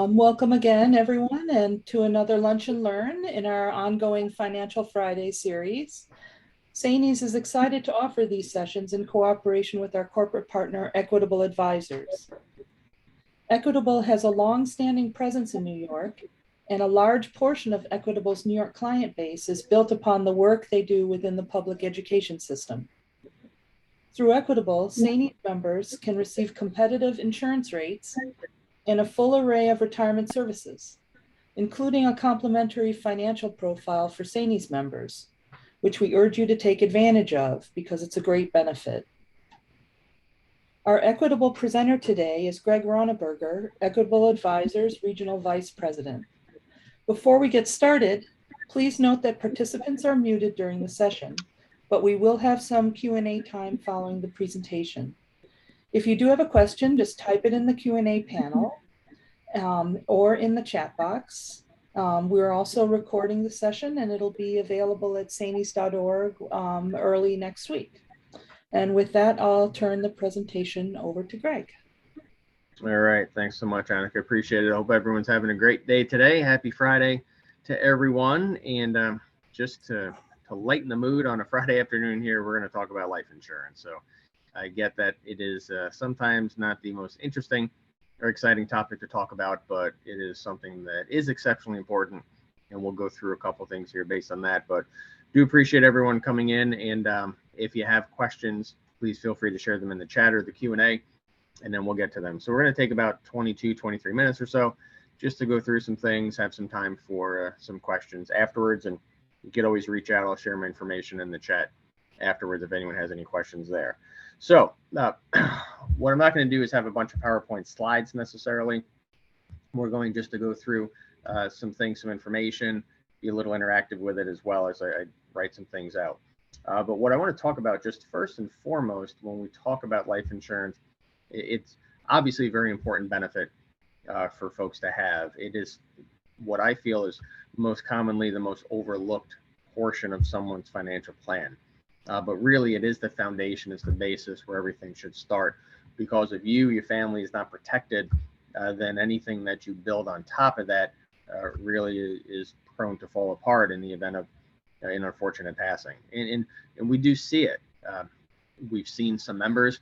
Welcome again, everyone, and to another Lunch and Learn in our ongoing Financial Friday series. Sainies is excited to offer these sessions in cooperation with our corporate partner, Equitable Advisors. Equitable has a long-standing presence in New York, and a large portion of Equitable's New York client base is built upon the work they do within the public education system. Through Equitable, Sainies members can receive competitive insurance rates and a full array of retirement services, including a complimentary financial profile for Sainies members, which we urge you to take advantage of because it's a great benefit. Our Equitable presenter today is Greg Ronneberger, Equitable Advisors Regional Vice President. Before we get started, please note that participants are muted during the session, but we will have some Q&A time following the presentation. If you do have a question, just type it in the Q&A panel or in the chat box. We're also recording the session and it'll be available at sainies.org early next week. And with that, I'll turn the presentation over to Greg. All right. Thanks so much, Annika. Appreciate it. I hope everyone's having a great day today. Happy Friday to everyone. And just to lighten the mood on a Friday afternoon here, we're going to talk about life insurance. So I get that it is sometimes not the most interesting or exciting topic to talk about, but it is something that is exceptionally important. And we'll go through a couple things here based on that. But do appreciate everyone coming in. And if you have questions, please feel free to share them in the chat or the Q&A, and then we'll get to them. So we're going to take about 23 minutes or so just to go through some things, have some time for some questions afterwards. And you can always reach out. I'll share my information in the chat afterwards if anyone has any questions there. So what I'm not going to do is have a bunch of PowerPoint slides necessarily. We're going just to go through some things, some information, be a little interactive with it as well as I write some things out. But what I want to talk about just first and foremost, when we talk about life insurance, it's obviously a very important benefit for folks to have. It is what I feel is most commonly the most overlooked portion of someone's financial plan. But really, it is the foundation, it's the basis where everything should start. Because if your family is not protected, then anything that you build on top of that really is prone to fall apart in the event of an unfortunate passing. And we do see it. We've seen some members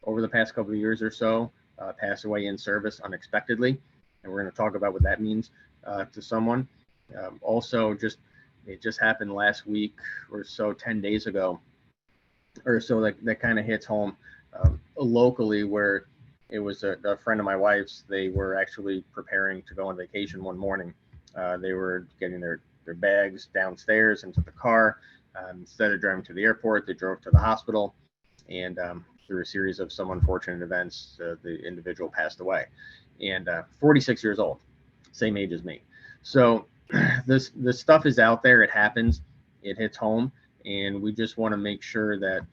over the past couple of years or so pass away in service unexpectedly. And we're going to talk about what that means to someone. Also, it just happened last week or so, 10 days ago or so, that kind of hits home locally, where it was a friend of my wife's. They were actually preparing to go on vacation one morning. They were getting their bags downstairs into the car. Instead of driving to the airport, they drove to the hospital, and through a series of some unfortunate events, the individual passed away. And 46 years old, same age as me. So this stuff is out there. It happens. It hits home. And we just want to make sure that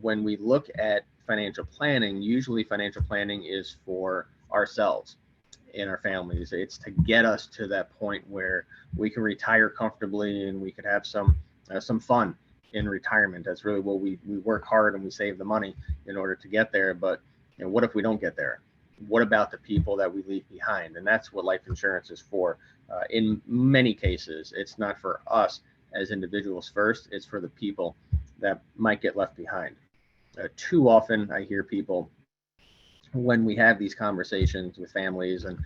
when we look at financial planning, usually financial planning is for ourselves and our families. It's to get us to that point where we can retire comfortably and we could have some fun in retirement. That's really what we work hard and we save the money in order to get there. But what if we don't get there? What about the people that we leave behind? And that's what life insurance is for. In many cases, it's not for us as individuals first, it's for the people that might get left behind. Too often I hear people, when we have these conversations with families, and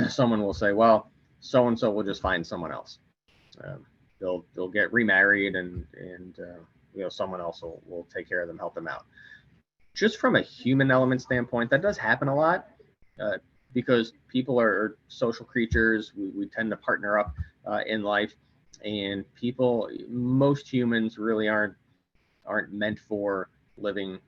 someone will say, well, so-and-so will just find someone else. They'll get remarried and someone else will take care of them, help them out. Just from a human element standpoint, that does happen a lot because people are social creatures. We tend to partner up in life, and most humans really aren't meant for living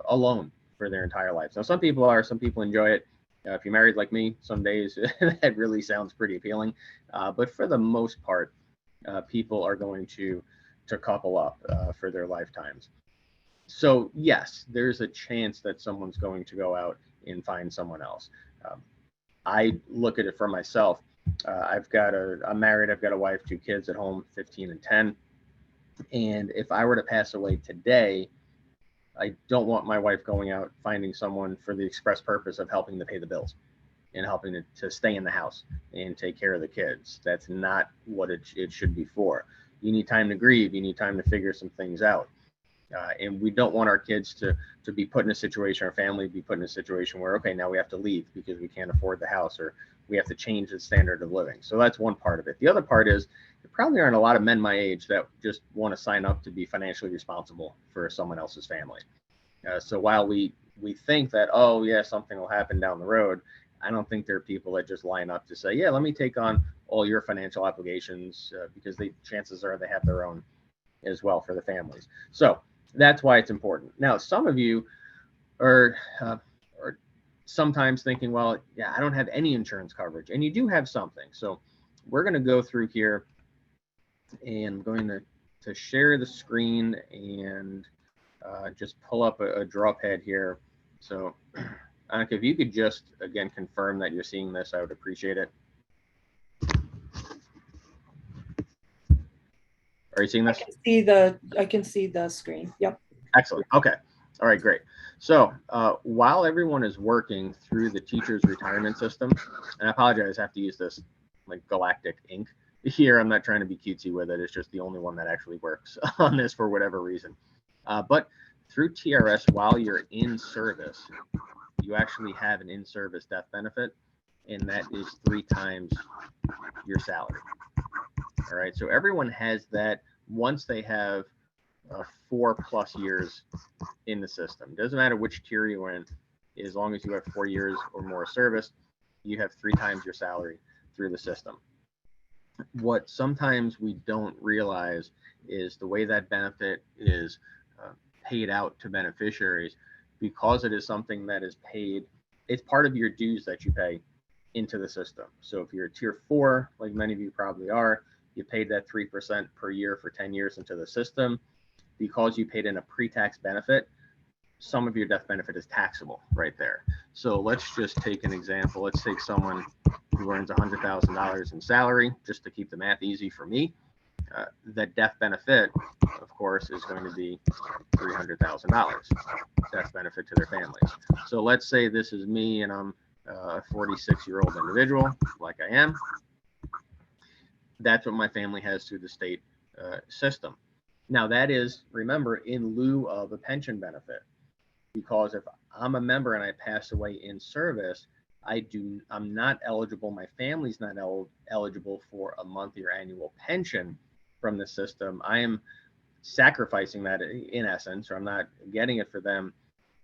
alone for their entire life. So some people are, some people enjoy it. If you're married like me, some days that really sounds pretty appealing. But for the most part, people are going to couple up for their lifetimes. So yes, there's a chance that someone's going to go out and find someone else. I look at it for myself. I'm married, I've got a wife, 2 kids at home, 15 and 10. And if I were to pass away today, I don't want my wife going out finding someone for the express purpose of helping to pay the bills. in helping to stay in the house and take care of the kids. That's not what it should be for. You need time to grieve. You need time to figure some things out. And we don't want our kids to be put in a situation, our family be put in a situation where, okay, now we have to leave because we can't afford the house, or we have to change the standard of living. So that's one part of it. The other part is there probably aren't a lot of men my age that just want to sign up to be financially responsible for someone else's family. So while we think that, oh yeah, something will happen down the road, I don't think there are people that just line up to say, yeah, let me take on all your financial obligations, because chances are they have their own as well for the families. So that's why it's important. Now, some of you are sometimes thinking, well, yeah, I don't have any insurance coverage, and you do have something. So we're going to go through here, and I'm going to share the screen and just pull up a draw pad here. So Annika, if you could just, again, confirm that you're seeing this, I would appreciate it. Are you seeing this? I can see the screen. Yep. Excellent. Okay. All right, great. So while everyone is working through the teacher's retirement system, and I apologize, I have to use this like galactic ink here. I'm not trying to be cutesy with it. It's just the only one that actually works on this for whatever reason. But through TRS, while you're in service, you actually have an in-service death benefit, and that is 3 times your salary. All right, so everyone has that once they have 4+ years in the system. Doesn't matter which tier you're in, as long as you have 4 years or more service, you have 3 times your salary through the system. What sometimes we don't realize is the way that benefit is paid out to beneficiaries, because it is something that is paid, it's part of your dues that you pay into the system. So if you're a tier 4, like many of you probably are, you paid that 3% per year for 10 years into the system. Because you paid in a pre-tax benefit, some of your death benefit is taxable right there. So let's just take an example. Let's take someone who earns $100,000 in salary, just to keep the math easy for me. That death benefit, of course, is going to be $300,000 death benefit to their families. So let's say this is me and I'm a 46-year-old individual, like I am. That's what my family has through the state system. Now that is, remember, in lieu of a pension benefit, because if I'm a member and I pass away in service, I'm not eligible, my family's not eligible for a monthly or annual pension from the system. I am sacrificing that in essence, or I'm not getting it for them,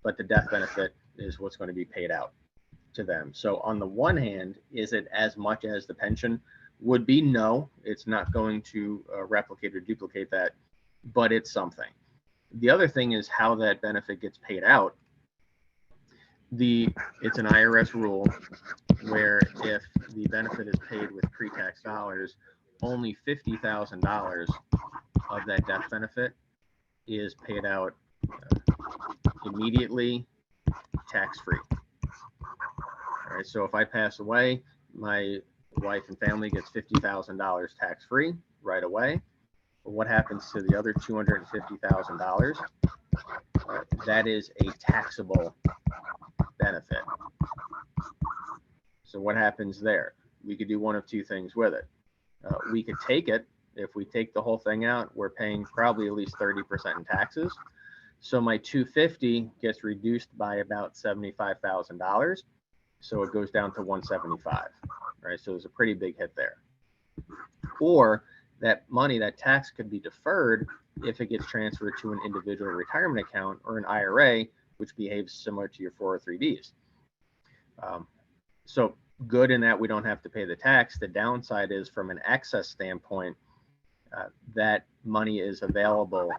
but the death benefit is what's going to be paid out to them. So on the one hand, is it as much as the pension would be? No, it's not going to replicate or duplicate that, but it's something. The other thing is how that benefit gets paid out. It's an IRS rule where if the benefit is paid with pre-tax dollars, only $50,000 of that death benefit is paid out immediately, tax-free. All right, so if I pass away, my wife and family gets $50,000 tax-free right away. But what happens to the other $250,000? That is a taxable benefit. So what happens there? We could do one of two things with it. We could take it. If we take the whole thing out, we're paying probably at least 30% in taxes. So my $250 gets reduced by about $75,000. So it goes down to $175, right? So there's a pretty big hit there. Or that money, that tax could be deferred if it gets transferred to an individual retirement account or an IRA, which behaves similar to your 403Bs. So good in that we don't have to pay the tax. The downside is, from an excess standpoint, that money is available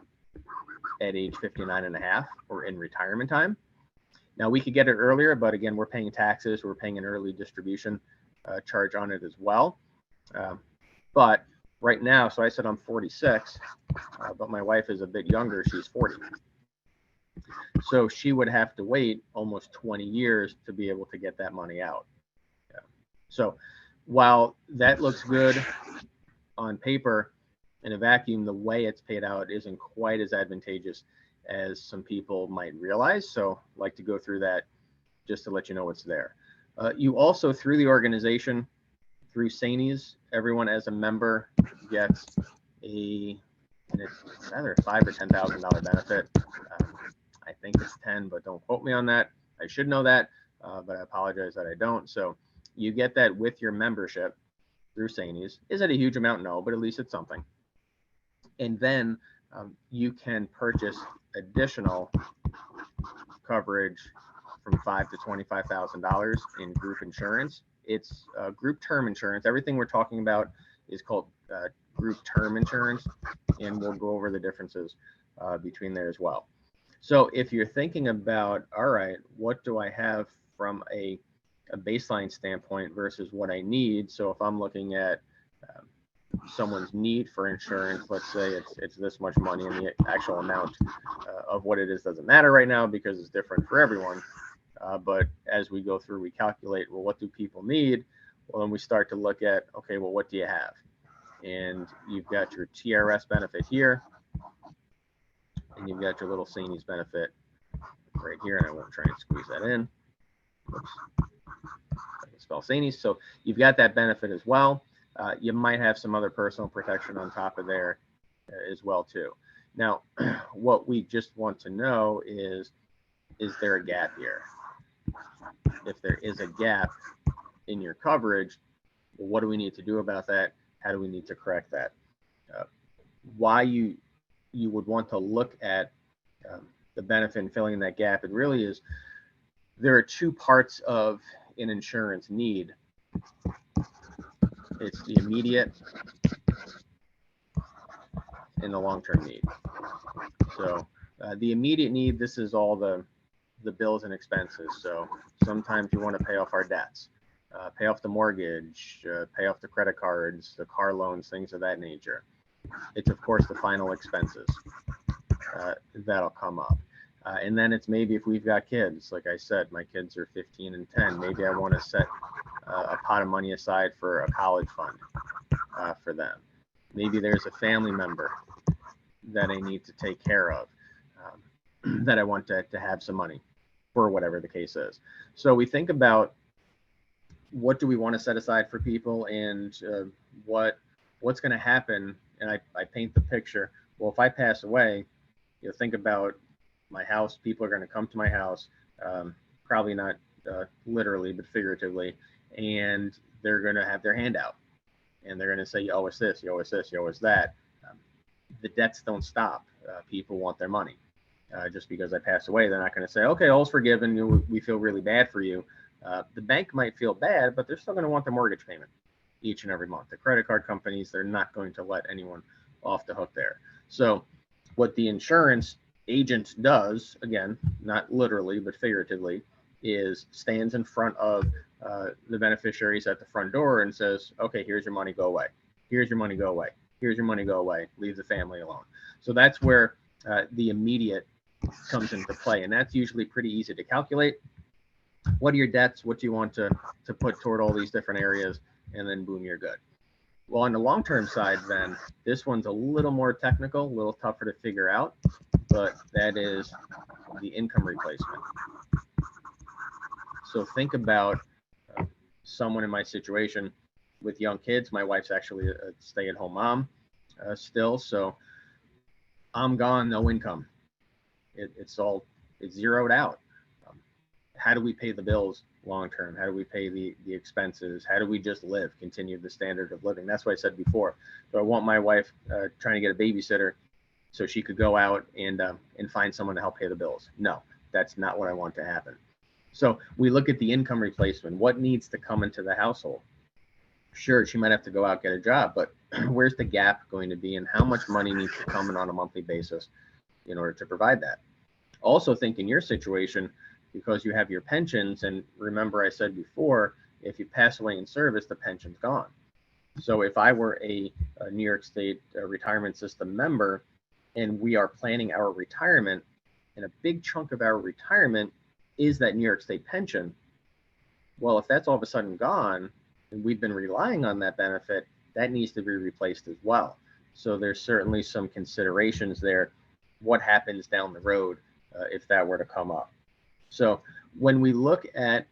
at age 59 and a half or in retirement time. Now we could get it earlier, but again, we're paying taxes. We're paying an early distribution charge on it as well. But right now, so I said I'm 46, but my wife is a bit younger. She's 40. So she would have to wait almost 20 years to be able to get that money out. Yeah. So while that looks good on paper, in a vacuum, the way it's paid out isn't quite as advantageous as some people might realize. So I'd like to go through that just to let you know what's there. You also, through the organization, through Sainies, everyone as a member gets and it's either a $5,000 or $10,000 benefit. I think it's 10, but don't quote me on that. I should know that, but I apologize that I don't. So you get that with your membership through Sainies. Is it a huge amount? No, but at least it's something. And then you can purchase additional coverage from $5,000 to $25,000 in group insurance. It's group term insurance. Everything we're talking about is called group term insurance, and we'll go over the differences between there as well. So if you're thinking about, all right, what do I have from a baseline standpoint versus what I need? So if I'm looking at someone's need for insurance, let's say it's this much money, and the actual amount of what it is doesn't matter right now because it's different for everyone. But as we go through, we calculate, well, what do people need? Well, then we start to look at, okay, well, what do you have? And you've got your TRS benefit here, and you've got your little Sainies benefit right here, and I won't try and squeeze that in. Oops. I can spell Sainies. So you've got that benefit as well. You might have some other personal protection on top of there as well too. Now, what we just want to know is there a gap here? If there is a gap in your coverage, well, what do we need to do about that? How do we need to correct that? Why you would want to look at the benefit in filling in that gap, it really is, there are two parts of an insurance need. It's the immediate and the long-term need. So the immediate need, this is all the bills and expenses. So sometimes you want to pay off our debts, pay off the mortgage, pay off the credit cards, the car loans, things of that nature. It's of course the final expenses that'll come up. And then it's maybe if we've got kids, like I said, my kids are 15 and 10, maybe I want to set a pot of money aside for a college fund for them. Maybe there's a family member that I need to take care of, that I want to have some money for, whatever the case is. So we think about what do we want to set aside for people, and what's going to happen. And I paint the picture. Well, if I pass away, you think about my house. People are going to come to my house, probably not literally, but figuratively, and they're going to have their hand out, and they're going to say, you owe us this, you owe us this, you owe us that. The debts don't stop. People want their money. Just because I pass away, they're not going to say, okay, all's forgiven, we feel really bad for you. The bank might feel bad, but they're still going to want their mortgage payment each and every month. The credit card companies, they're not going to let anyone off the hook there. So what the insurance agent does, again, not literally, but figuratively, is stands in front of the beneficiaries at the front door and says, okay, here's your money, go away. Here's your money, go away. Here's your money, go away. Leave the family alone. So that's where the immediate comes into play. And that's usually pretty easy to calculate. What are your debts? What do you want to put toward all these different areas? And then boom, you're good. Well, on the long-term side, then this one's a little more technical, a little tougher to figure out, but that is the income replacement. So think about someone in my situation with young kids. My wife's actually a stay-at-home mom still, so I'm gone, no income. It's zeroed out. How do we pay the bills long term? How do we pay the expenses? How do we just live, continue the standard of living? That's what I said before. So I want my wife trying to get a babysitter so she could go out and find someone to help pay the bills. No, that's not what I want to happen. So we look at the income replacement. What needs to come into the household? Sure, she might have to go out, get a job, but where's the gap going to be, and how much money needs to come in on a monthly basis in order to provide that? Also think in your situation, because you have your pensions, and remember I said before, if you pass away in service, the pension's gone. So if I were a New York State retirement system member, and we are planning our retirement, and a big chunk of our retirement is that New York State pension, well, if that's all of a sudden gone, and we've been relying on that benefit, that needs to be replaced as well. So there's certainly some considerations there. What happens down the road if that were to come up? So when we look at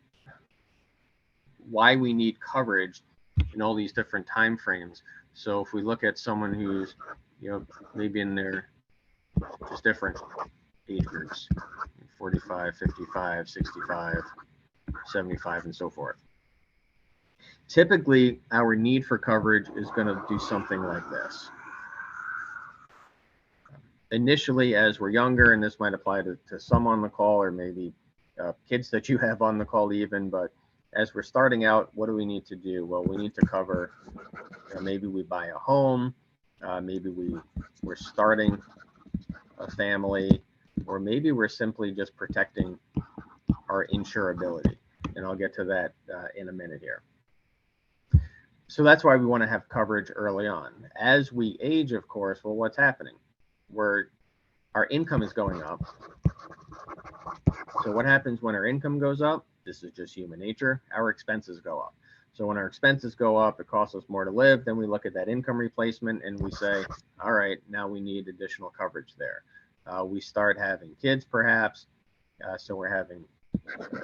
why we need coverage in all these different time frames. So if we look at someone who's, maybe in their just different age groups, 45, 55, 65, 75, and so forth. Typically, our need for coverage is going to do something like this. Initially, as we're younger, and this might apply to some on the call, or maybe kids that you have on the call even, but as we're starting out, what do we need to do? Well, we need to cover, maybe we buy a home, maybe we're starting a family, or maybe we're simply just protecting our insurability. And I'll get to that in a minute here. So that's why we want to have coverage early on. As we age, of course, well, what's happening? Our income is going up. So what happens when our income goes up? This is just human nature. Our expenses go up. So when our expenses go up, it costs us more to live. Then we look at that income replacement and we say, all right, now we need additional coverage there. We start having kids perhaps. So we're having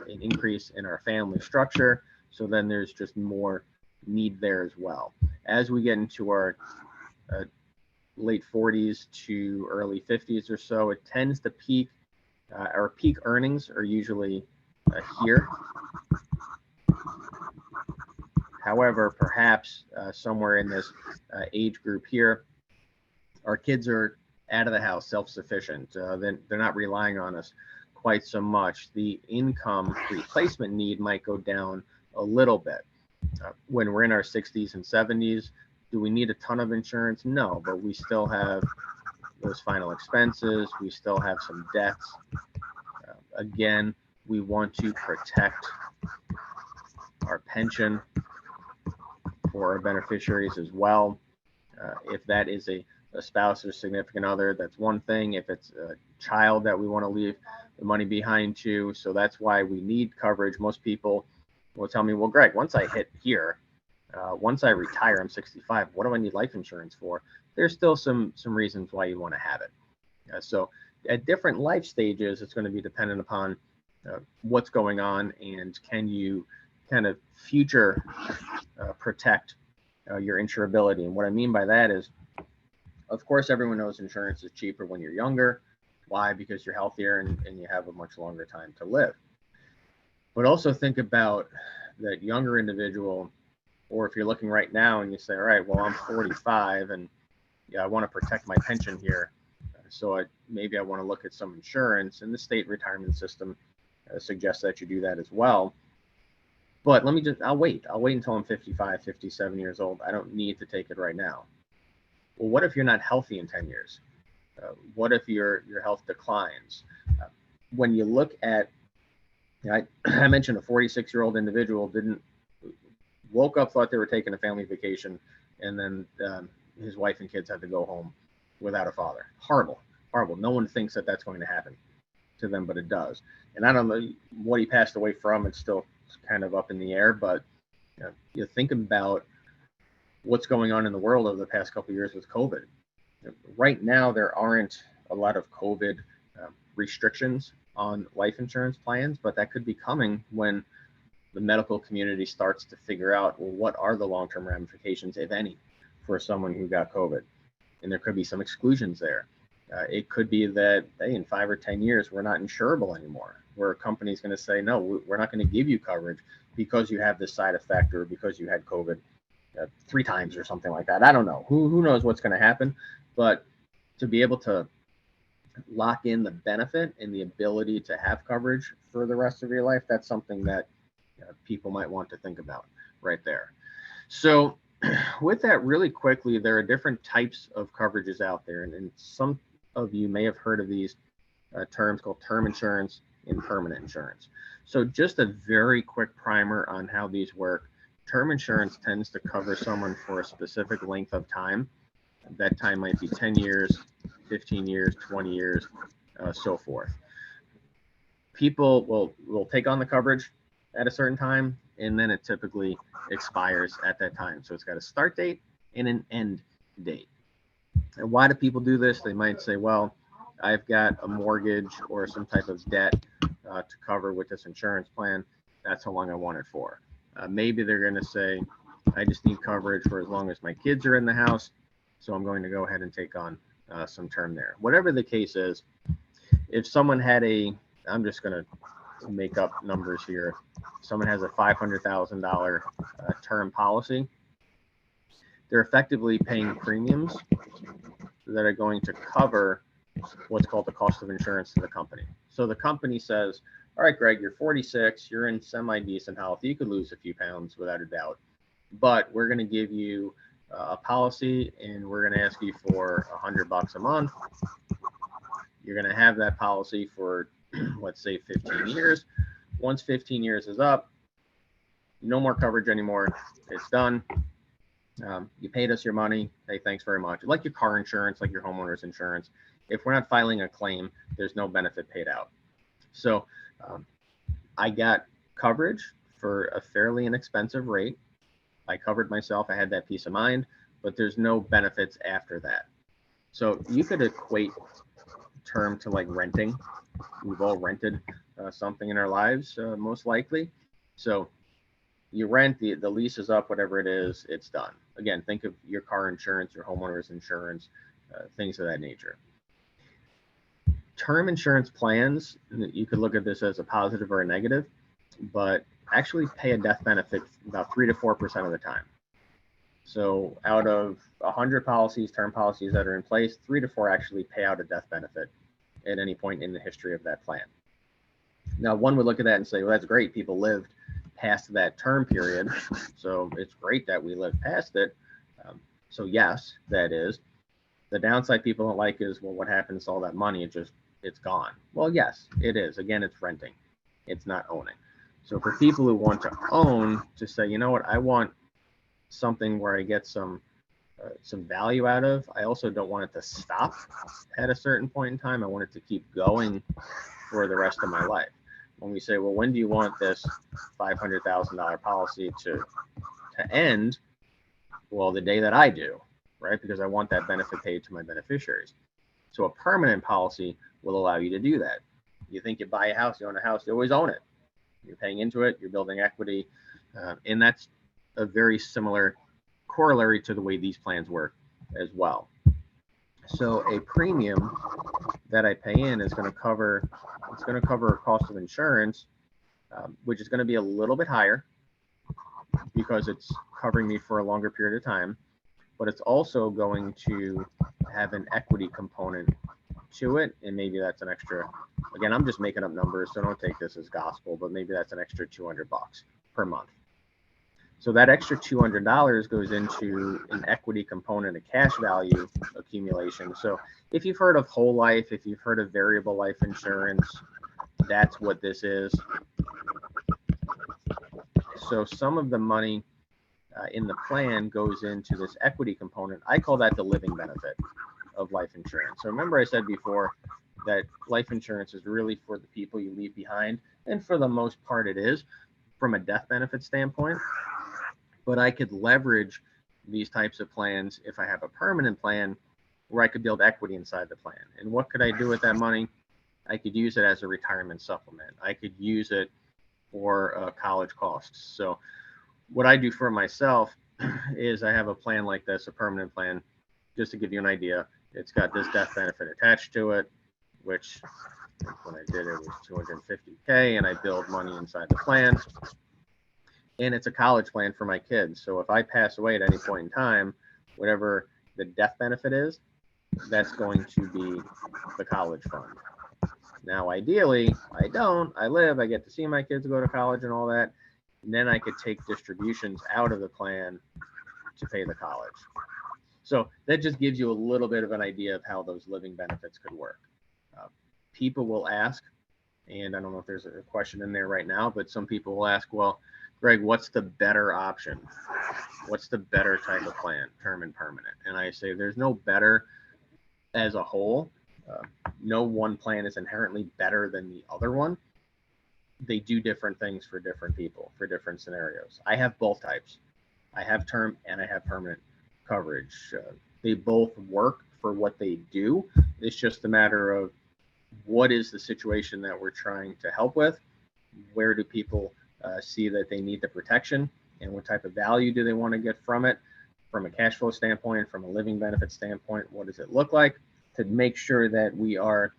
an increase in our family structure. So then there's just more need there as well. As we get into our late 40s to early 50s or so, it tends to peak. Our peak earnings are usually here. However, perhaps somewhere in this age group here, our kids are out of the house, self-sufficient. Then they're not relying on us quite so much. The income replacement need might go down a little bit. When we're in our 60s and 70s, do we need a ton of insurance? No, but we still have those final expenses. We still have some debts. Again, we want to protect our pension for our beneficiaries as well. If that is a spouse or significant other, that's one thing. If it's a child that we want to leave the money behind to, so that's why we need coverage. Most people will tell me, well, Greg, once I hit here, once I retire, I'm 65, what do I need life insurance for? There's still some reasons why you want to have it. So at different life stages, it's going to be dependent upon what's going on and can you kind of future protect your insurability. And what I mean by that is, of course, everyone knows insurance is cheaper when you're younger. Why? Because you're healthier and you have a much longer time to live. But also think about that younger individual, or if you're looking right now and you say, all right, well, I'm 45 and I want to protect my pension here. So maybe I want to look at some insurance, and the state retirement system suggests that you do that as well. But I'll wait until I'm 55, 57 years old. I don't need to take it right now. Well, what if you're not healthy in 10 years? What if your health declines? When you look at, I mentioned a 46-year-old individual woke up, thought they were taking a family vacation, and then his wife and kids had to go home without a father. Horrible. No one thinks that that's going to happen to them, but it does. And I don't know what he passed away from. It's still kind of up in the air, but you think about what's going on in the world over the past couple of years with COVID. Right now, there aren't a lot of COVID restrictions on life insurance plans, but that could be coming when the medical community starts to figure out, well, what are the long-term ramifications, if any, for someone who got COVID? And there could be some exclusions there. It could be that, hey, in 5 or 10 years, we're not insurable anymore, where a company's going to say, no, we're not going to give you coverage because you have this side effect or because you had COVID 3 times or something like that. I don't know. Who knows what's going to happen? But to be able to lock in the benefit and the ability to have coverage for the rest of your life, that's something that people might want to think about right there. So with that, really quickly, there are different types of coverages out there, and some of you may have heard of these terms called term insurance and permanent insurance. So just a very quick primer on how these work. Term insurance tends to cover someone for a specific length of time. That time might be 10 years, 15 years, 20 years, so forth. People will take on the coverage at a certain time, and then it typically expires at that time. So it's got a start date and an end date. And why do people do this? They might say, well, I've got a mortgage or some type of debt to cover with this insurance plan. That's how long I want it for. Maybe they're going to say, I just need coverage for as long as my kids are in the house, so I'm going to go ahead and take on some term there. Whatever the case is, if someone had I'm just going to make up numbers here. Someone has a $500,000 term policy. They're effectively paying premiums that are going to cover what's called the cost of insurance to the company. So the company says, all right, Greg, you're 46, you're in semi-decent health. You could lose a few pounds without a doubt, but we're going to give you a policy and we're going to ask you for $100 a month. You're going to have that policy for, let's say, 15 years. Once 15 years is up, no more coverage anymore. It's done. You paid us your money. Hey, thanks very much. Like your car insurance, like your homeowner's insurance. If we're not filing a claim, there's no benefit paid out. So I got coverage for a fairly inexpensive rate. I covered myself. I had that peace of mind, but there's no benefits after that. So you could equate term to like renting. We've all rented something in our lives, most likely. So you rent, the lease is up, whatever it is, it's done. Again, think of your car insurance, your homeowner's insurance, things of that nature. Term insurance plans, you could look at this as a positive or a negative, but actually pay a death benefit about 3 to 4% of the time. So out of 100 policies, term policies that are in place, 3 to 4 actually pay out a death benefit at any point in the history of that plan. Now, one would look at that and say, well, that's great. People lived past that term period. So it's great that we lived past it. So yes, that is. The downside people don't like is, well, what happens to all that money? It's gone. Well, yes, it is. Again, it's renting. It's not owning. So for people who want to own, to say, you know what, I want something where I get some value out of. I also don't want it to stop at a certain point in time. I want it to keep going for the rest of my life. When we say, well, when do you want this $500,000 policy to end? Well, the day that I do, right? Because I want that benefit paid to my beneficiaries. So a permanent policy will allow you to do that. You think you buy a house, you own a house, you always own it. You're paying into it, you're building equity, and that's a very similar corollary to the way these plans work as well. So a premium that I pay in is going to cover a cost of insurance, which is going to be a little bit higher because it's covering me for a longer period of time, but it's also going to have an equity component to it, and maybe that's an extra. Again, I'm just making up numbers, so don't take this as gospel, but maybe that's an extra $200 per month. So that extra $200 goes into an equity component, a cash value accumulation. So if you've heard of whole life, if you've heard of variable life insurance, that's what this is. So some of the money in the plan goes into this equity component. I call that the living benefit of life insurance. So remember I said before that life insurance is really for the people you leave behind, and for the most part it is from a death benefit standpoint. But I could leverage these types of plans if I have a permanent plan where I could build equity inside the plan. And what could I do with that money? I could use it as a retirement supplement. I could use it for college costs. So what I do for myself is I have a plan like this, a permanent plan, just to give you an idea. It's got this death benefit attached to it, which when I did it was $250K, and I build money inside the plan. And it's a college plan for my kids. So if I pass away at any point in time, whatever the death benefit is, that's going to be the college fund. Now, ideally, I live, I get to see my kids go to college and all that. And then I could take distributions out of the plan to pay the college. So that just gives you a little bit of an idea of how those living benefits could work. People will ask, and I don't know if there's a question in there right now, but some people will ask, well, Greg, what's the better option? What's the better type of plan, term and permanent? And I say there's no better as a whole. No one plan is inherently better than the other one. They do different things for different people, for different scenarios. I have both types. I have term and I have permanent coverage. They both work for what they do. It's just a matter of what is the situation that we're trying to help with? Where do people see that they need the protection and what type of value do they want to get from it, from a cash flow standpoint, from a living benefit standpoint, what does it look like, to make sure that we are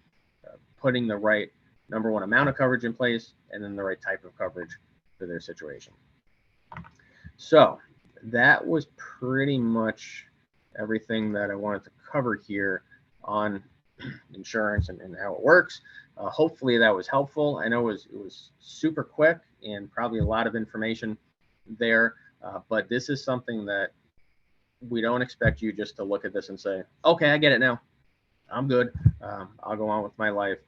putting the right, number one, amount of coverage in place, and then the right type of coverage for their situation. So that was pretty much everything that I wanted to cover here on insurance and how it works. Hopefully that was helpful. I know it was super quick and probably a lot of information there, but this is something that we don't expect you just to look at this and say, okay, I get it now. I'm good. I'll go on with my life.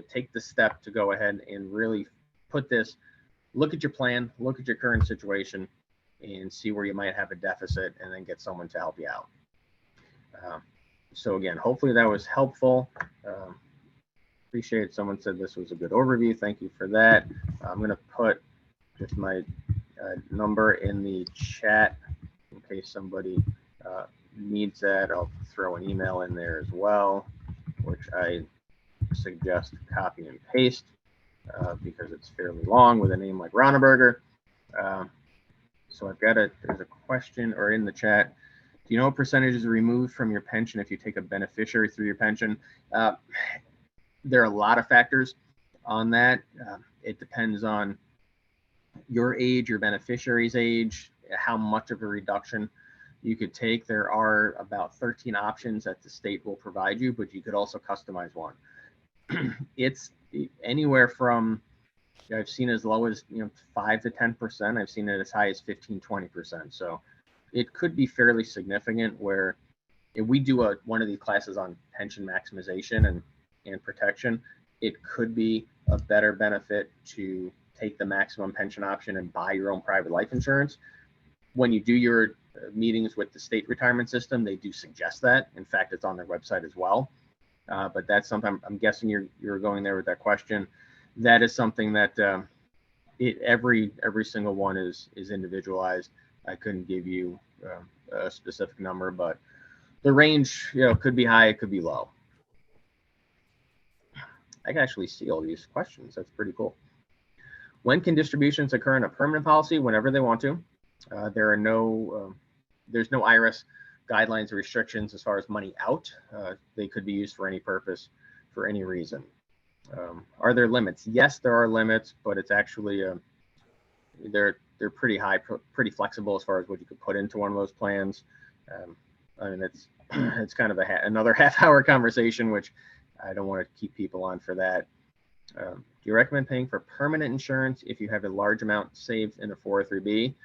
Take the step to go ahead and really put this, look at your plan, look at your current situation, and see where you might have a deficit, and then get someone to help you out. So again, hopefully that was helpful. Appreciate someone said this was a good overview. Thank you for that. I'm going to put just my number in the chat in case somebody needs that. I'll throw an email in there as well, which I suggest copy and paste because it's fairly long with a name like Ronneberger. So I've got there's a question or in the chat. Do you know what percentage is removed from your pension if you take a beneficiary through your pension? There are a lot of factors on that. It depends on your age, your beneficiary's age, how much of a reduction you could take. There are about 13 options that the state will provide you, but you could also customize one. It's anywhere from, I've seen as low as 5 to 10%. I've seen it as high as 15-20%. So it could be fairly significant, where if we do one of these classes on pension maximization and protection, it could be a better benefit to take the maximum pension option and buy your own private life insurance. When you do your meetings with the state retirement system, they do suggest that. In fact, it's on their website as well. But that's something, I'm guessing you're going there with that question. That is something that every single one is individualized. I couldn't give you a specific number, but the range, could be high, it could be low. I can actually see all these questions. That's pretty cool. When can distributions occur in a permanent policy? Whenever they want to. There are there's no IRS guidelines or restrictions as far as money out. They could be used for any purpose, for any reason. Are there limits? Yes, there are limits, but it's actually they're pretty high, pretty flexible as far as what you could put into one of those plans. I mean, it's kind of another half-hour conversation, which I don't want to keep people on for that. Do you recommend paying for permanent insurance if you have a large amount saved in a 403b?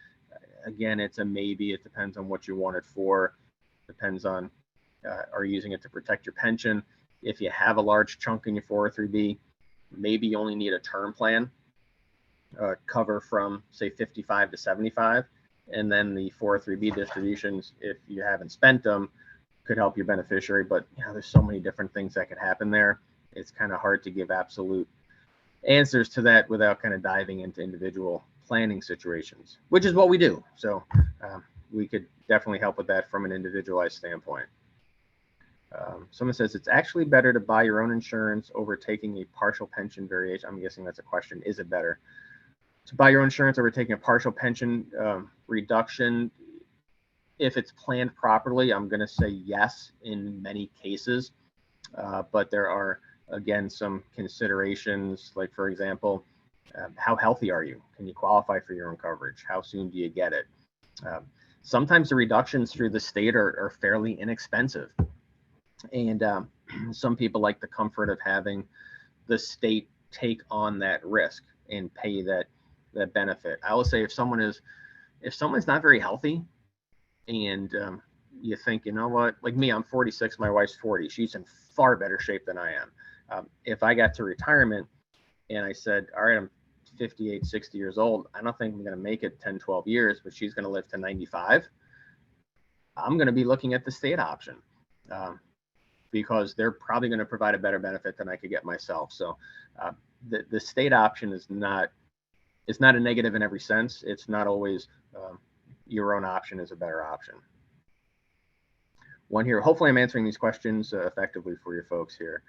Again, it's a maybe. It depends on what you want it for. Depends on, are you using it to protect your pension? If you have a large chunk in your 403b, maybe you only need a term plan cover from, say, 55 to 75. And then the 403b distributions, if you haven't spent them, could help your beneficiary. But there's so many different things that could happen there. It's kind of hard to give absolute answers to that without kind of diving into individual planning situations, which is what we do. So we could definitely help with that from an individualized standpoint. Someone says it's actually better to buy your own insurance over taking a partial pension variation. I'm guessing that's a question. Is it better to buy your own insurance over taking a partial pension reduction? If it's planned properly, I'm going to say yes in many cases. But there are, again, some considerations, like, for example, how healthy are you? Can you qualify for your own coverage? How soon do you get it? Sometimes the reductions through the state are fairly inexpensive. And some people like the comfort of having the state take on that risk and pay that benefit. I will say if someone's not very healthy and you think, you know what, like me, I'm 46, my wife's 40. She's in far better shape than I am. If I got to retirement and I said, all right, I'm 58, 60 years old, I don't think I'm going to make it 10, 12 years, but she's going to live to 95. I'm going to be looking at the state option because they're probably going to provide a better benefit than I could get myself. So the state option is not a negative in every sense. It's not always your own option is a better option. One here, hopefully I'm answering these questions effectively for your folks here.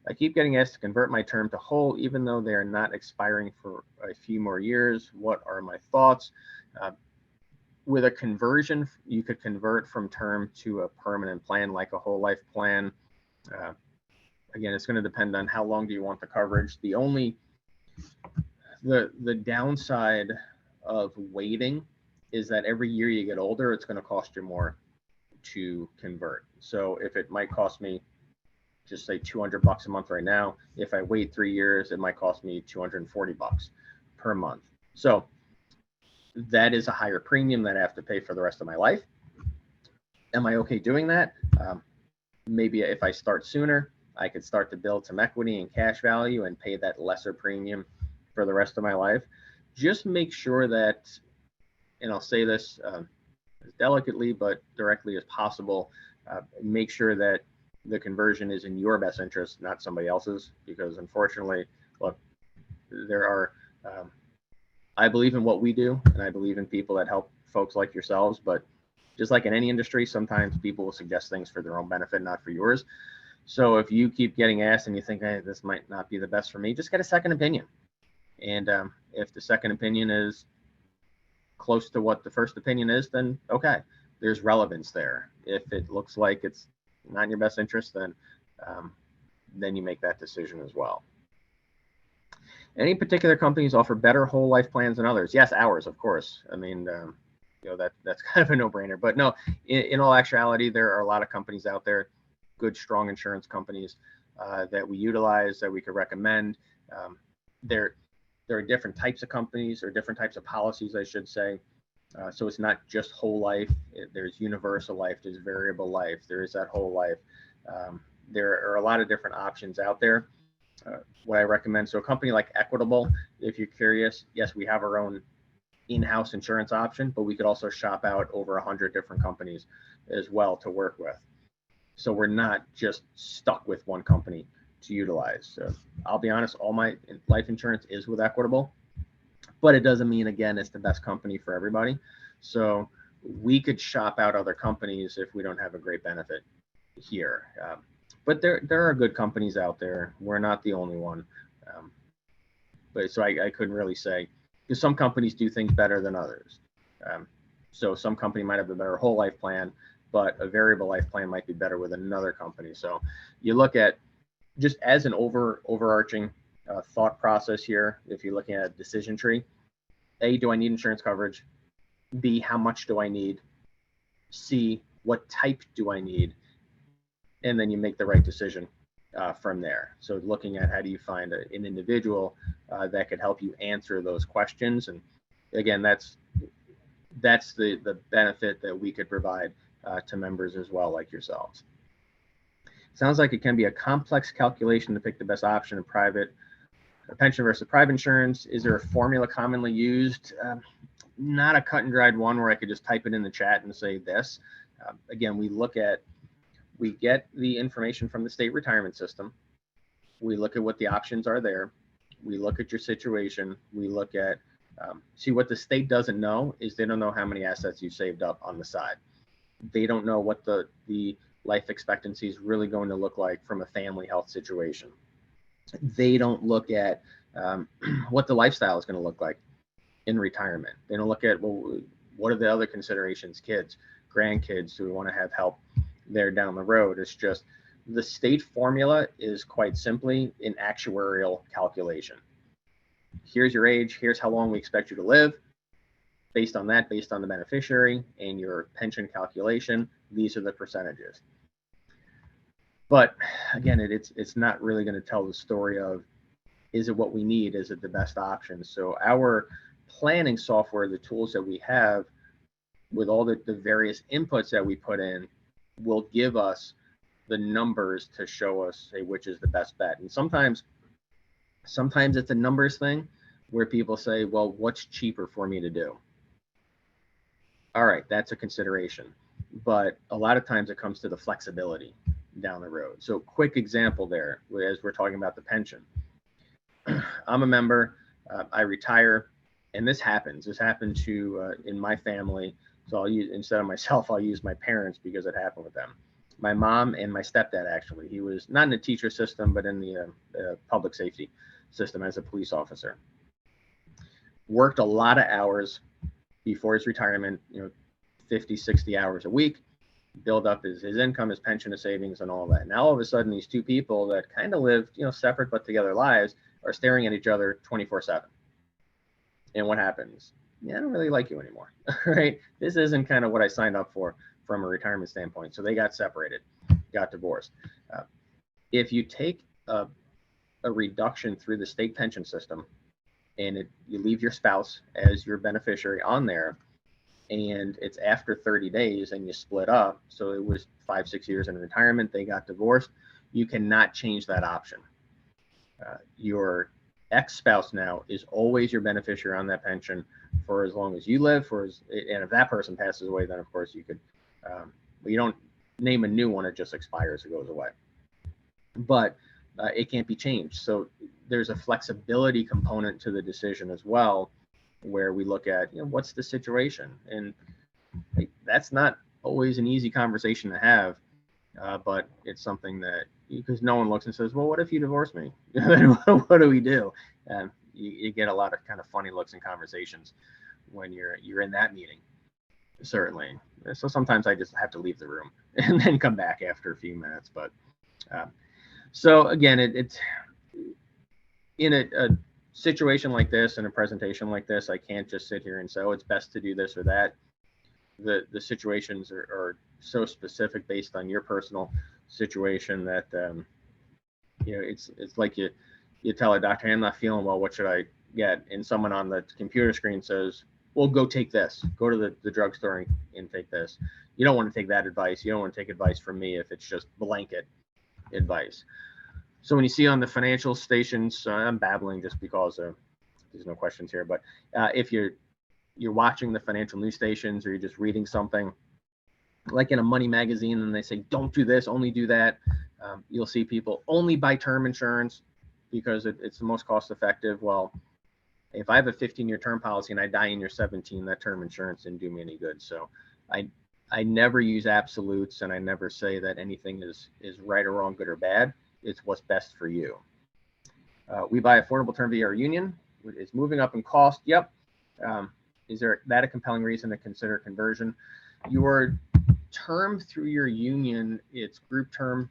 I keep getting asked to convert my term to whole, even though they are not expiring for a few more years. What are my thoughts? With a conversion, you could convert from term to a permanent plan, like a whole life plan. Again, it's going to depend on how long do you want the coverage. The downside of waiting is that every year you get older, it's going to cost you more to convert. So if it might cost me, just say $200 a month right now, if I wait 3 years, it might cost me $240 per month. So that is a higher premium that I have to pay for the rest of my life. Am I okay doing that? Maybe if I start sooner, I could start to build some equity and cash value and pay that lesser premium for the rest of my life. Just make sure that, and I'll say this as delicately but directly as possible, make sure that the conversion is in your best interest, not somebody else's, because unfortunately, look, there are, I believe in what we do, and I believe in people that help folks like yourselves, but just like in any industry, sometimes people will suggest things for their own benefit, not for yours. So if you keep getting asked and you think, hey, this might not be the best for me, just get a second opinion. And if the second opinion is close to what the first opinion is, then okay, there's relevance there. If it looks like it's not in your best interest, then you make that decision as well. Any particular companies offer better whole life plans than others? Yes, ours, of course. I mean, that's kind of a no-brainer. But no, in all actuality, there are a lot of companies out there, good, strong insurance companies that we utilize, that we could recommend. There are different types of companies, or different types of policies, I should say. So it's not just whole life. There's universal life, there's variable life, there is that whole life. There are a lot of different options out there. What I recommend, so a company like Equitable, if you're curious, yes, we have our own in-house insurance option, but we could also shop out over 100 different companies as well to work with. So we're not just stuck with one company to utilize. So I'll be honest, all my life insurance is with Equitable, but it doesn't mean, again, it's the best company for everybody. So we could shop out other companies if we don't have a great benefit here. But there are good companies out there. We're not the only one. But so I couldn't really say, because some companies do things better than others. So some company might have a better whole life plan, but a variable life plan might be better with another company. So you look at, just as an overarching thought process here, if you're looking at a decision tree, A, do I need insurance coverage? B, how much do I need? C, what type do I need? And then you make the right decision from there. So looking at how do you find an individual that could help you answer those questions. And again, that's the benefit that we could provide to members as well, like yourselves. Sounds like it can be a complex calculation to pick the best option in private pension versus private insurance. Is there a formula commonly used? Not a cut and dried one where I could just type it in the chat and say this. Again, we get the information from the state retirement system. We look at what the options are there. We look at your situation. We look at, see, what the state doesn't know is they don't know how many assets you saved up on the side. They don't know what the life expectancy is really going to look like from a family health situation. They don't look at what the lifestyle is going to look like in retirement. They don't look at, well, what are the other considerations? Kids, grandkids, do we want to have help there down the road? It's just the state formula is quite simply an actuarial calculation. Here's your age, here's how long we expect you to live. Based on that, based on the beneficiary and your pension calculation, these are the percentages. But again, it's not really going to tell the story of, is it what we need? Is it the best option? So our planning software, the tools that we have with all the various inputs that we put in, will give us the numbers to show us, say, which is the best bet. And sometimes it's a numbers thing where people say, well, what's cheaper for me to do? All right, that's a consideration. But a lot of times it comes to the flexibility down the road. So quick example there, as we're talking about the pension. I'm a member, I retire, and this happened to in my family. So I'll use, instead of myself, I'll use my parents because it happened with them. My mom and my stepdad, actually. He was not in the teacher system, but in the public safety system as a police officer. Worked a lot of hours before his retirement, 50, 60 hours a week, build up his income, his pension, his savings, and all that. Now, all of a sudden, these two people that kind of lived, separate but together lives are staring at each other 24/7. And what happens? Yeah, I don't really like you anymore, right? This isn't kind of what I signed up for from a retirement standpoint. So they got separated, got divorced. If you take a reduction through the state pension system and you leave your spouse as your beneficiary on there, and it's after 30 days and you split up, so it was 5-6 years in retirement, they got divorced, you cannot change that option. Your ex-spouse now is always your beneficiary on that pension for as long as you live. And if that person passes away, then of course you could, you don't name a new one, it just expires or goes away. But it can't be changed. So there's a flexibility component to the decision as well, where we look at, what's the situation? And that's not always an easy conversation to have, but it's something that, because no one looks and says, well, what if you divorce me? What do we do? You get a lot of kind of funny looks and conversations when you're in that meeting, certainly. So sometimes I just have to leave the room and then come back after a few minutes. But so again, it's in a situation like this, in a presentation like this, I can't just sit here and say, oh, it's best to do this or that. The situations are so specific based on your personal situation that it's like you tell a doctor, hey, I'm not feeling well, what should I get? And someone on the computer screen says, well, go take this, go to the drugstore and take this. You don't want to take that advice. You don't want to take advice from me if it's just blanket advice. So when you see on the financial stations, I'm babbling just because there's no questions here, but if you're watching the financial news stations or you're just reading something like in a money magazine and they say, don't do this, only do that, you'll see people only buy term insurance because it's the most cost effective. Well, if I have a 15-year term policy and I die in year 17, that term insurance didn't do me any good. So I never use absolutes, and I never say that anything is right or wrong, good or bad. It's what's best for you. We buy affordable term via our union. It's moving up in cost. Yep. Is that a compelling reason to consider conversion? Your term through your union, it's group term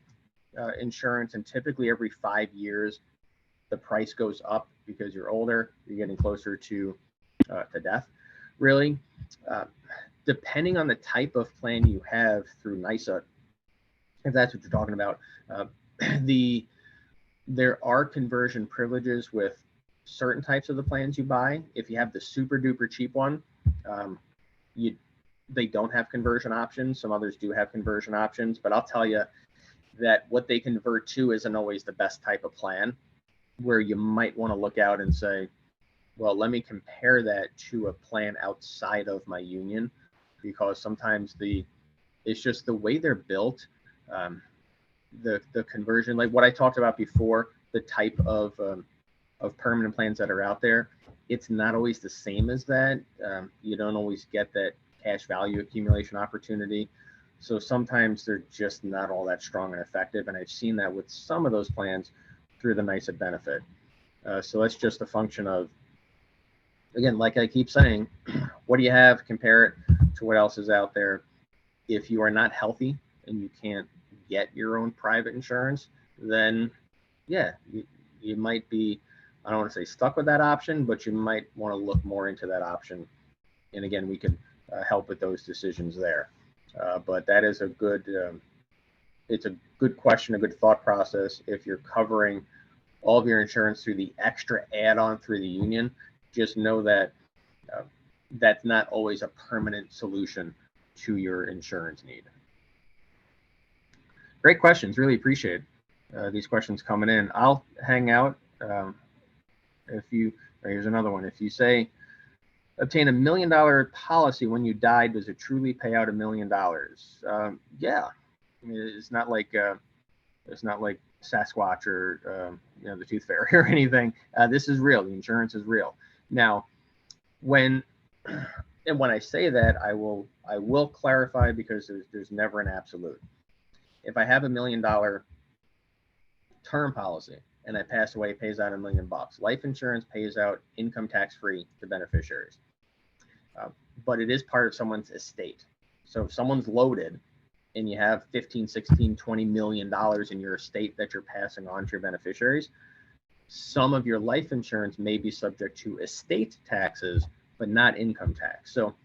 insurance, and typically every 5 years, the price goes up because you're older, you're getting closer to death, really. Depending on the type of plan you have through NYSA, if that's what you're talking about, there are conversion privileges with certain types of the plans you buy. If you have the super duper cheap one, they don't have conversion options. Some others do have conversion options, but I'll tell you that what they convert to isn't always the best type of plan, where you might want to look out and say, well, let me compare that to a plan outside of my union, because sometimes it's just the way they're built. The conversion, like what I talked about before, the type of permanent plans that are out there, it's not always the same as that. You don't always get that cash value accumulation opportunity. So sometimes they're just not all that strong and effective. And I've seen that with some of those plans through the NYSA benefit. So that's just a function of, again, like I keep saying, what do you have? Compare it to what else is out there. If you are not healthy and you can't get your own private insurance, then yeah, you might be, I don't want to say stuck with that option, but you might want to look more into that option. And again, we can help with those decisions there. But that is it's a good question, a good thought process. If you're covering all of your insurance through the extra add-on through the union, just know that that's not always a permanent solution to your insurance need. Great questions. Really appreciate these questions coming in. I'll hang out. Here's another one. If you say, obtain $1 million policy when you die, does it truly pay out $1 million? Yeah. I mean, it's not like Sasquatch or the Tooth Fairy or anything. This is real. The insurance is real. Now, when I say that, I will clarify, because there's never an absolute. if I have $1 million term policy and I pass away, it pays out $1 million. Life insurance pays out income tax free to beneficiaries, but it is part of someone's estate. So if someone's loaded and you have 15, 16, $20 million in your estate that you're passing on to your beneficiaries, some of your life insurance may be subject to estate taxes, but not income tax. So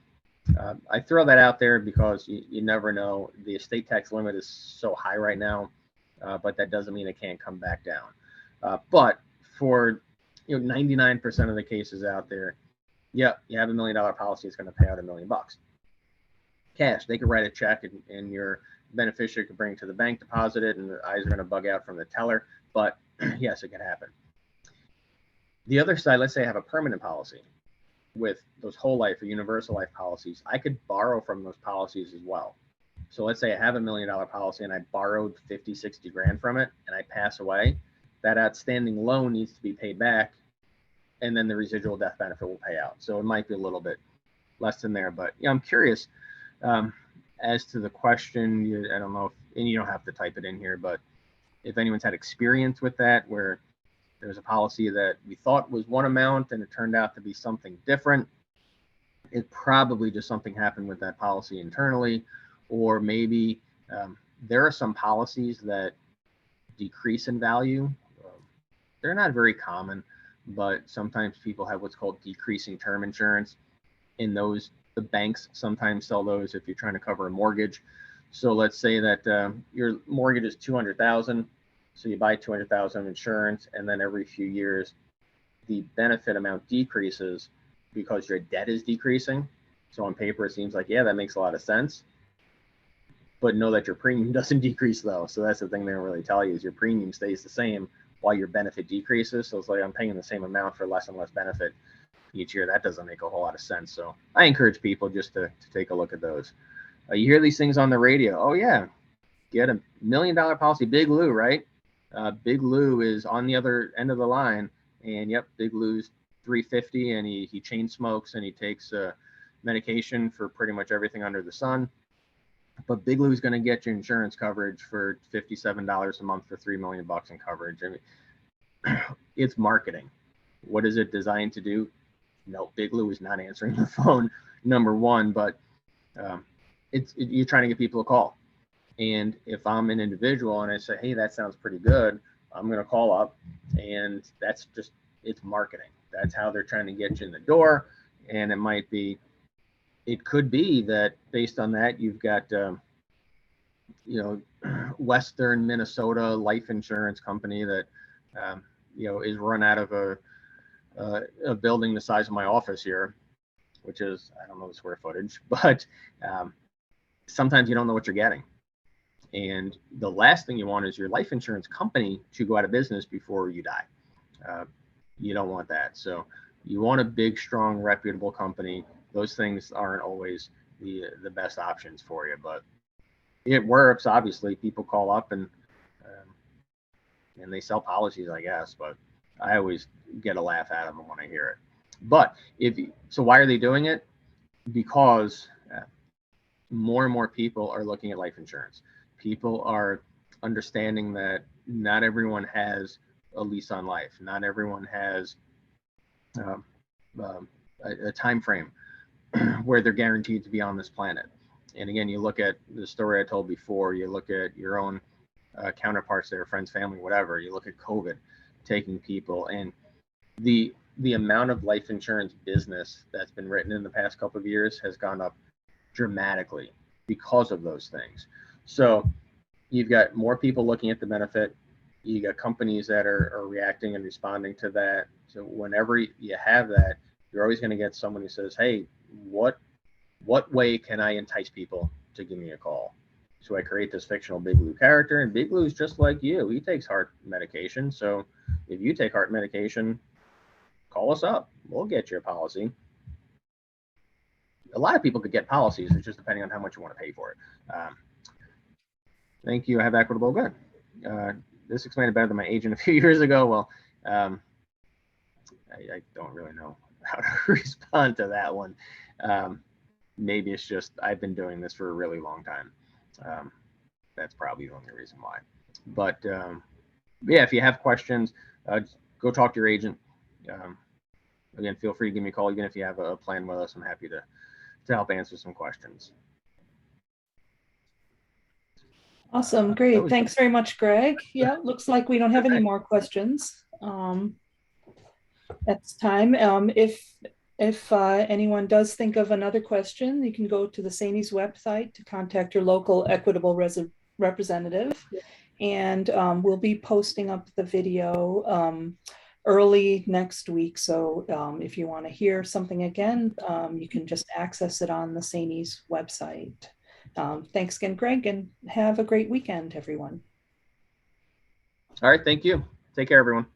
I throw that out there because you never know. The estate tax limit is so high right now, but that doesn't mean it can't come back down. But for 99% of the cases out there, yeah, you have $1 million policy, it's going to pay out $1 million. Cash, they could write a check and your beneficiary could bring it to the bank, deposit it, and the eyes are going to bug out from the teller. But yes, it can happen. The other side, let's say I have a permanent policy with those whole life or universal life policies. I could borrow from those policies as well. So let's say I have $1 million policy and I borrowed 50, 60 grand from it and I pass away. That outstanding loan needs to be paid back, and then the residual death benefit will pay out. So it might be a little bit less than there, but I'm curious as to the question. I don't know if, and you don't have to type it in here, but if anyone's had experience with that, where there's a policy that we thought was one amount and it turned out to be something different. It probably just something happened with that policy internally, or maybe there are some policies that decrease in value. They're not very common, but sometimes people have what's called decreasing term insurance. In those, the banks sometimes sell those if you're trying to cover a mortgage. So let's say that your mortgage is $200,000. So you buy $200,000 of insurance, and then every few years, the benefit amount decreases because your debt is decreasing. So on paper, it seems like, yeah, that makes a lot of sense. But know that your premium doesn't decrease though. So that's the thing they don't really tell you, is your premium stays the same while your benefit decreases. So it's like I'm paying the same amount for less and less benefit each year. That doesn't make a whole lot of sense. So I encourage people just to take a look at those. You hear these things on the radio. Oh yeah, get $1 million policy, Big Lou, right? Big Lou is on the other end of the line, and yep, Big Lou's 350, and he chain smokes and he takes medication for pretty much everything under the sun. But Big Lou's going to get you insurance coverage for $57 a month for $3 million in coverage. I mean, it's marketing. What is it designed to do? No, Big Lou is not answering the phone, number one, but you're trying to get people to call. And if I'm an individual and I say, hey, that sounds pretty good, I'm going to call up, and that's just, it's marketing. That's how they're trying to get you in the door. And it could be that based on that, you've got, Western Minnesota life insurance company that, is run out of a building the size of my office here, which is, I don't know the square footage, but sometimes you don't know what you're getting. And the last thing you want is your life insurance company to go out of business before you die. You don't want that. So you want a big, strong, reputable company. Those things aren't always the best options for you, but it works. Obviously, people call up and they sell policies, I guess, but I always get a laugh out of them when I hear it. But so why are they doing it? Because more and more people are looking at life insurance. People are understanding that not everyone has a lease on life. Not everyone has a time frame where they're guaranteed to be on this planet. And again, you look at the story I told before, you look at your own counterparts there, friends, family, whatever. You look at COVID taking people, and the amount of life insurance business that's been written in the past couple of years has gone up dramatically because of those things. So you've got more people looking at the benefit. You got companies that are reacting and responding to that. So whenever you have that, you're always going to get someone who says, hey, what way can I entice people to give me a call? So I create this fictional Big Lou character, and Big Lou's just like you. He takes heart medication. So if you take heart medication, call us up. We'll get your policy. A lot of people could get policies. It's just depending on how much you want to pay for it. Thank you. I have Equitable. Good. This explained it better than my agent a few years ago. Well, I don't really know how to respond to that one. Maybe it's just I've been doing this for a really long time. that's probably the only reason why. But yeah, if you have questions, go talk to your agent. Again, feel free to give me a call, even if you have a plan with us. I'm happy to help answer some questions. Awesome, great. Thanks very much, Greg. Yeah, looks like we don't have any more questions at this time. If anyone does think of another question, you can go to the Saney's website to contact your local Equitable representative. And we'll be posting up the video early next week. So if you want to hear something again, you can just access it on the Saney's website. Thanks again, Greg, and have a great weekend, everyone. All right, thank you. Take care, everyone.